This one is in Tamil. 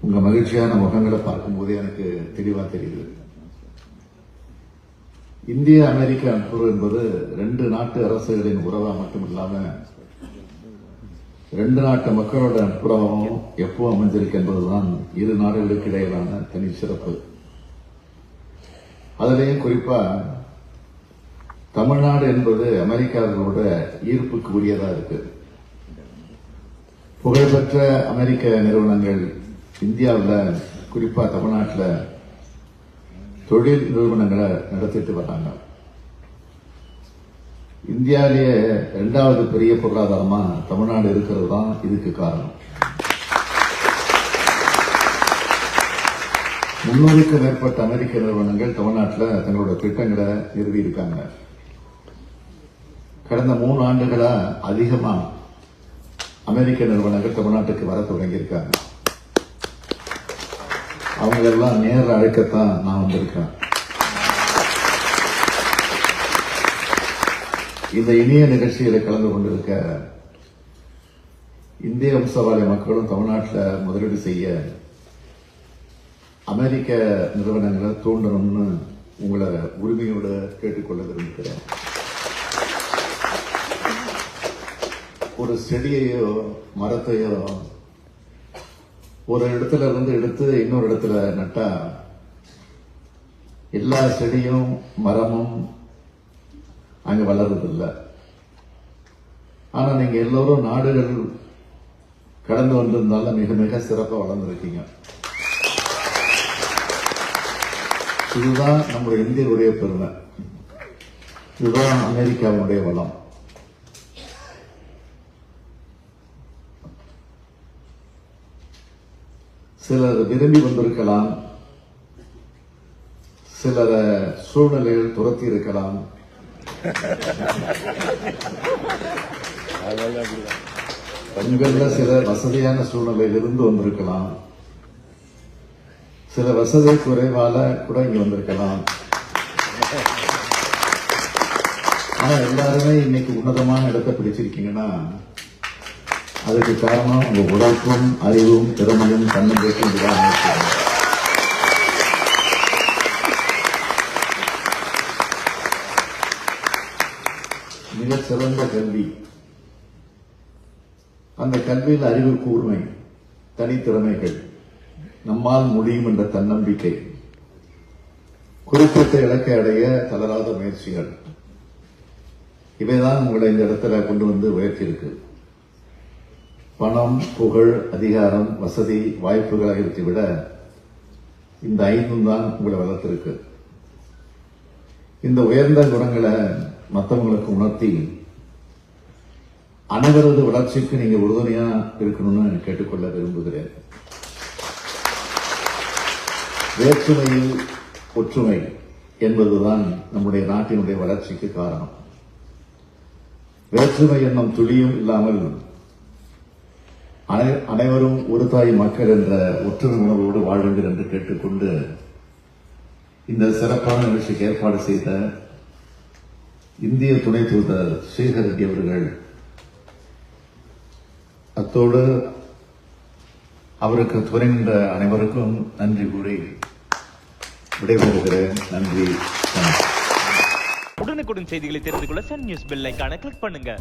உங்க மகிழ்ச்சியான முகங்களை பார்க்கும்போதே எனக்கு தெளிவா தெரியுது. இந்திய அமெரிக்க நட்புறவு என்பது ரெண்டு நாட்டு அரசுகளின் உறவா மட்டும் இல்லாம ரெண்டு நாட்டு மக்களோட நட்புறவும் எப்போ அமைஞ்சிருக்கு என்பதுதான் இரு நாடுகளுக்கு இடையிலான தனி சிறப்பு. அதிலேயும் குறிப்பா தமிழ்நாடு என்பது அமெரிக்காவோட ஈர்ப்புக்கு உரியதா இருக்கு. புகழ்பெற்ற அமெரிக்க நிறுவனங்கள் இந்தியாவில் குறிப்பா தமிழ்நாட்டில் தொழில் நிறுவனங்களை நடத்திட்டு வர்றாங்க. இந்தியாவிலேயே இரண்டாவது பெரிய பொருளாதாரமா தமிழ்நாடு இருக்கிறது தான் இதுக்கு காரணம். 300க்கும் மேற்பட்ட அமெரிக்க நிறுவனங்கள் தமிழ்நாட்டில் தங்களோட திட்டங்களை நிறுவி இருக்காங்க. கடந்த 3 ஆண்டுகளா அதிகமா அமெரிக்க நிறுவனங்கள் தமிழ்நாட்டுக்கு வர தொடங்கியிருக்காங்க. அவங்க எல்லாம் நேரில் அழைக்கத்தான் நான் வந்திருக்கேன். இந்த இனிய நிகழ்ச்சியில கலந்து கொண்டிருக்க இந்திய வம்சாவளி மக்களும் தமிழ்நாட்டில் முதலீடு செய்ய அமெரிக்க நிறுவனங்களை தூண்டணும்னு உங்களை உரிமையோடு கேட்டுக்கொள்ள விரும்புகிறேன். ஒரு செடியையோ மரத்தையோ ஒரு இடத்துல இருந்து எடுத்து இன்னொரு இடத்துல நட்டா எல்லா செடியும் மரமும் அங்க வளர்றதில்லை. ஆனா நீங்க எல்லோரும் நாடுகள் கடந்து வந்திருந்தாலும் மிக மிக சிறப்பா வளர்ந்துருக்கீங்க. இதுதான் நம்முடைய இந்தியருடைய பெருமை. இதுதான் அமெரிக்காவுடைய வளம். சிலர் விரும்பி வந்திருக்கலாம், சிலரை சூழ்நிலையில் துரத்தி இருக்கலாம். உங்கள சிலர் வசதியான சூழ்நிலையில் இருந்து வந்திருக்கலாம், சில வசதி குறைவால கூட இங்க வந்திருக்கலாம். ஆனா எல்லாருமே இன்னைக்கு உன்னதமான இடத்தை பிடிச்சிருக்கீங்கன்னா அதுக்கு காரணம் உங்க உழைப்பும் அறிவும் திறமையும் தன்னம்பிக்கையும் விடாமல். மிகச் சிறந்த கல்வி, அந்த கல்வியில் அறிவு கூர்மை, தனித்திறமைகள், நம்மால் முடியும் என்ற தன்னம்பிக்கை, குறிப்பிட்ட இலக்கை அடைய தளராத முயற்சிகள், இவைதான் உங்களை இந்த இடத்துல கொண்டு வந்து உயர்த்தியிருக்கு. பணம், புகழ், அதிகாரம், வசதி, வாய்ப்புகள் ஆகியவற்றை விட இந்த 5 தான் உங்களை வளர்த்திருக்கு. இந்த உயர்ந்த குணங்களை மற்றவங்களுக்கு உணர்த்தி அனைவரது வளர்ச்சிக்கு நீங்க உறுதுணையா இருக்கணும்னு கேட்டுக்கொள்ள விரும்புகிறேன். வேற்றுமையில் ஒற்றுமை என்பதுதான் நம்முடைய நாட்டினுடைய வளர்ச்சிக்கு காரணம். வேற்றுமை என்னும் துளியும் இல்லாமல் அனைவரும் ஒரு தாய் மக்கள் என்ற ஒற்றுமை உணர்வோடு வாழுங்கள் என்று கேட்டுக்கொண்டு இந்த சிறப்பான நிகழ்ச்சிக்கு ஏற்பாடு செய்த இந்திய துணை தூதர் ஸ்ரீதர் ரெட்டி அவர்கள், அத்தோடு அவருக்கு துணைந்த அனைவருக்கும் நன்றி கூறி விடைபெறுகிறேன். நன்றி. உடனுக்குடன் செய்திகளை தெரிந்து கொள்ள சன் நியூஸ் பெல் ஐகானை கிளிக் பண்ணுங்க.